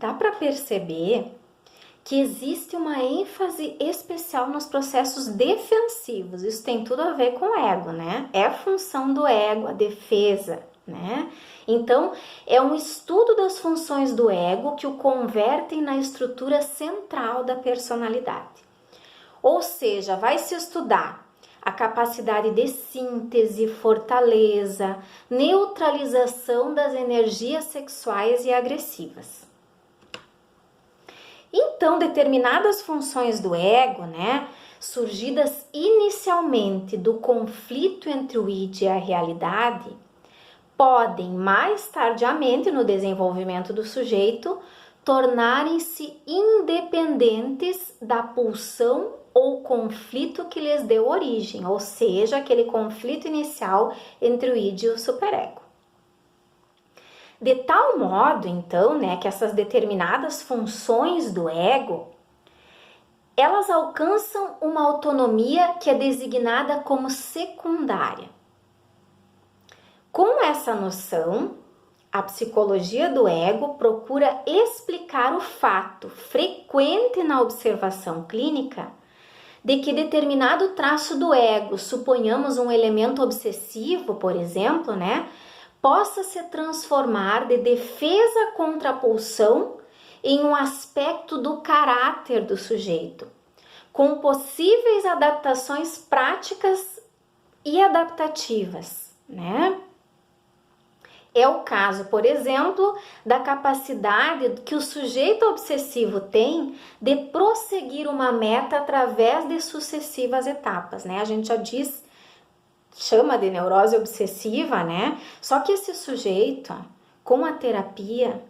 dá para perceber que existe uma ênfase especial nos processos defensivos. Isso tem tudo a ver com o ego, né? É a função do ego, a defesa, né? Então, é um estudo das funções do ego que o convertem na estrutura central da personalidade. Ou seja, vai se estudar a capacidade de síntese, fortaleza, neutralização das energias sexuais e agressivas. Então, determinadas funções do ego, né, surgidas inicialmente do conflito entre o id e a realidade, podem mais tardiamente no desenvolvimento do sujeito tornarem-se independentes da pulsão ou conflito que lhes deu origem, ou seja, aquele conflito inicial entre o id e o superego. De tal modo, então, né, que essas determinadas funções do ego, elas alcançam uma autonomia que é designada como secundária. Com essa noção, a psicologia do ego procura explicar o fato frequente na observação clínica de que determinado traço do ego, suponhamos um elemento obsessivo, por exemplo, né, possa se transformar de defesa contra a pulsão em um aspecto do caráter do sujeito, com possíveis adaptações práticas e adaptativas, né? É o caso, por exemplo, da capacidade que o sujeito obsessivo tem de prosseguir uma meta através de sucessivas etapas, né? A gente já chama de neurose obsessiva, né? Só que esse sujeito, com a terapia,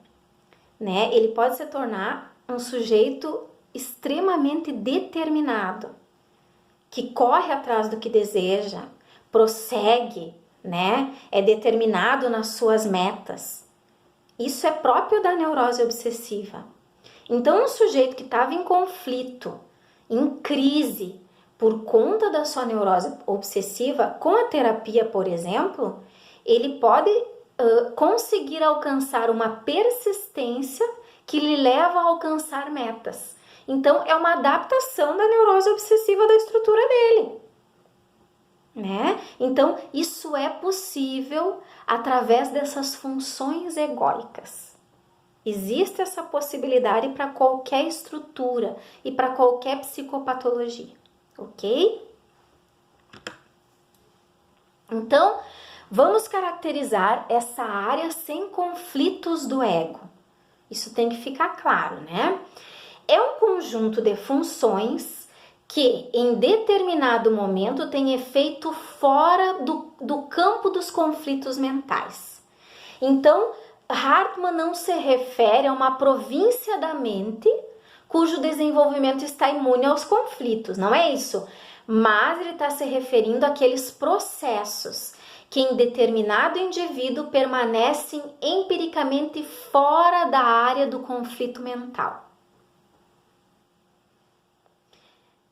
né, ele pode se tornar um sujeito extremamente determinado, que corre atrás do que deseja, prossegue, né? É determinado nas suas metas. Isso é próprio da neurose obsessiva. Então, um sujeito que estava em conflito, em crise, por conta da sua neurose obsessiva, com a terapia, por exemplo, ele pode conseguir alcançar uma persistência que lhe leva a alcançar metas. Então, é uma adaptação da neurose obsessiva da estrutura dele, né? Então, isso é possível através dessas funções egóicas. Existe essa possibilidade para qualquer estrutura e para qualquer psicopatologia. Ok? Então, vamos caracterizar essa área sem conflitos do ego. Isso tem que ficar claro, né? É um conjunto de funções que, em determinado momento, tem efeito fora do campo dos conflitos mentais. Então, Hartmann não se refere a uma província da mente cujo desenvolvimento está imune aos conflitos, não é isso? Mas ele está se referindo àqueles processos que em determinado indivíduo permanecem empiricamente fora da área do conflito mental.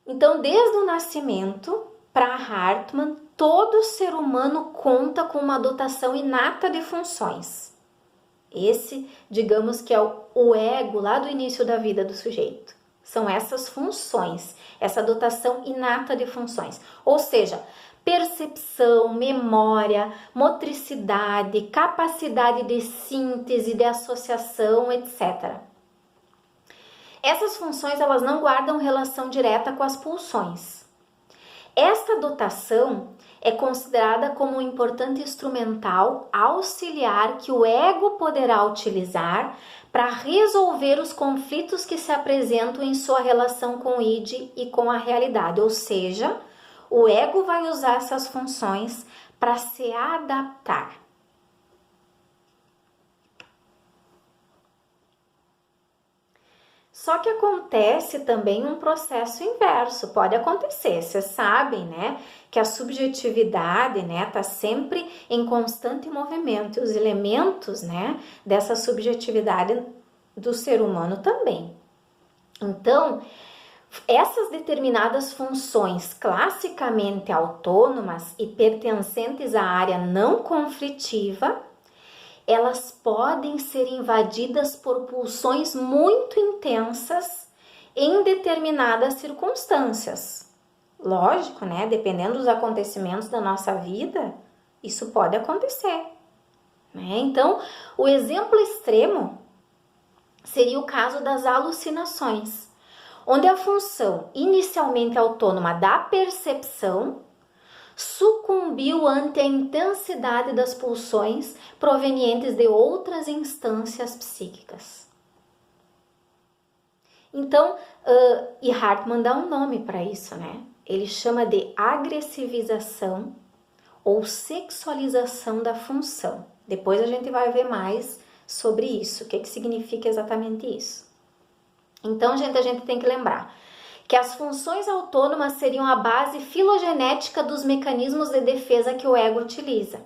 Então, desde o nascimento, para Hartmann, todo ser humano conta com uma dotação inata de funções. Esse, digamos que é o ego lá do início da vida do sujeito. São essas funções, essa dotação inata de funções. Ou seja, percepção, memória, motricidade, capacidade de síntese, de associação, etc. Essas funções, elas não guardam relação direta com as pulsões. Esta dotação é considerada como um importante instrumental auxiliar que o ego poderá utilizar para resolver os conflitos que se apresentam em sua relação com o id e com a realidade. Ou seja, o ego vai usar essas funções para se adaptar. Só que acontece também um processo inverso, pode acontecer, vocês sabem, né, que a subjetividade, né, tá sempre em constante movimento, e os elementos, né, dessa subjetividade do ser humano também. Então, essas determinadas funções classicamente autônomas e pertencentes à área não conflitiva, elas podem ser invadidas por pulsões muito intensas em determinadas circunstâncias. Lógico, né? Dependendo dos acontecimentos da nossa vida, isso pode acontecer, né? Então, o exemplo extremo seria o caso das alucinações, onde a função inicialmente autônoma da percepção sucumbiu ante a intensidade das pulsões provenientes de outras instâncias psíquicas. Então, e Hartmann dá um nome para isso, né? Ele chama de agressivização ou sexualização da função. Depois a gente vai ver mais sobre isso, o que significa exatamente isso. Então, gente, a gente tem que lembrar que as funções autônomas seriam a base filogenética dos mecanismos de defesa que o ego utiliza.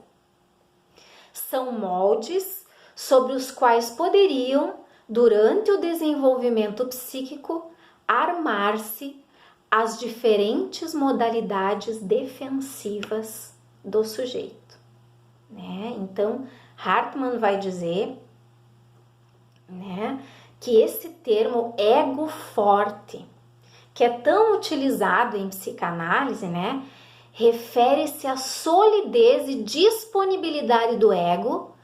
São moldes sobre os quais poderiam, durante o desenvolvimento psíquico, armar-se as diferentes modalidades defensivas do sujeito, né? Então, Hartmann vai dizer, né, que esse termo ego forte, que é tão utilizado em psicanálise, né, refere-se à solidez e disponibilidade do ego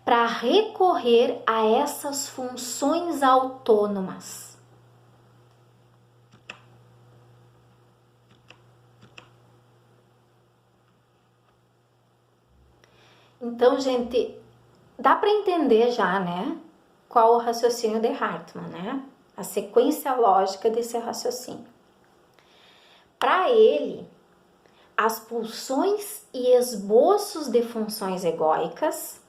para recorrer a essas funções autônomas. Então, gente, dá para entender já, né, qual o raciocínio de Hartmann, né? A sequência lógica desse raciocínio. Para ele, as pulsões e esboços de funções egóicas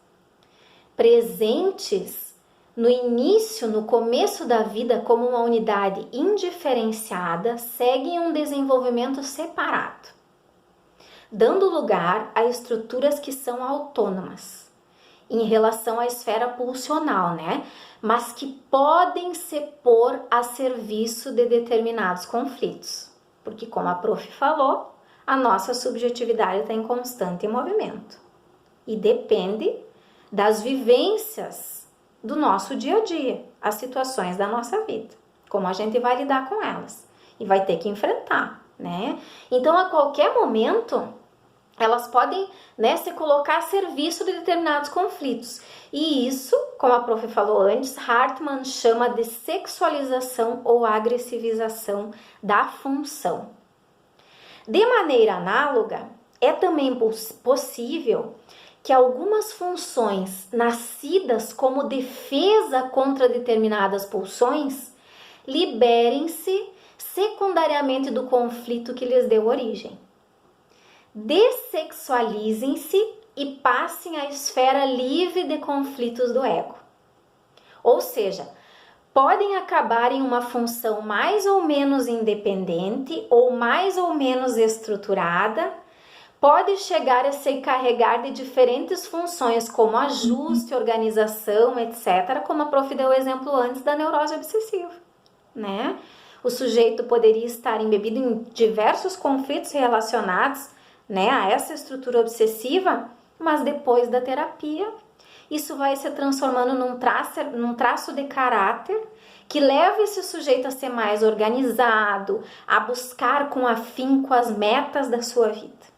presentes no início, no começo da vida como uma unidade indiferenciada, seguem um desenvolvimento separado, dando lugar a estruturas que são autônomas em relação à esfera pulsional, né? Mas que podem se pôr a serviço de determinados conflitos. Porque, como a prof falou, a nossa subjetividade está em constante movimento. E depende das vivências do nosso dia a dia, as situações da nossa vida, como a gente vai lidar com elas. E vai ter que enfrentar, né? Então, a qualquer momento, elas podem, né, se colocar a serviço de determinados conflitos. E isso, como a prof falou antes, Hartmann chama de sexualização ou agressivização da função. De maneira análoga, é também possível que algumas funções nascidas como defesa contra determinadas pulsões liberem-se secundariamente do conflito que lhes deu origem. Dessexualizem-se e passem à esfera livre de conflitos do ego. Ou seja, podem acabar em uma função mais ou menos independente ou mais ou menos estruturada, pode chegar a se encarregar de diferentes funções como ajuste, organização, etc., como a prof deu o exemplo antes da neurose obsessiva, né? O sujeito poderia estar embebido em diversos conflitos relacionados, né, a essa estrutura obsessiva, mas depois da terapia, isso vai se transformando num traço de caráter que leva esse sujeito a ser mais organizado, a buscar com afinco as metas da sua vida.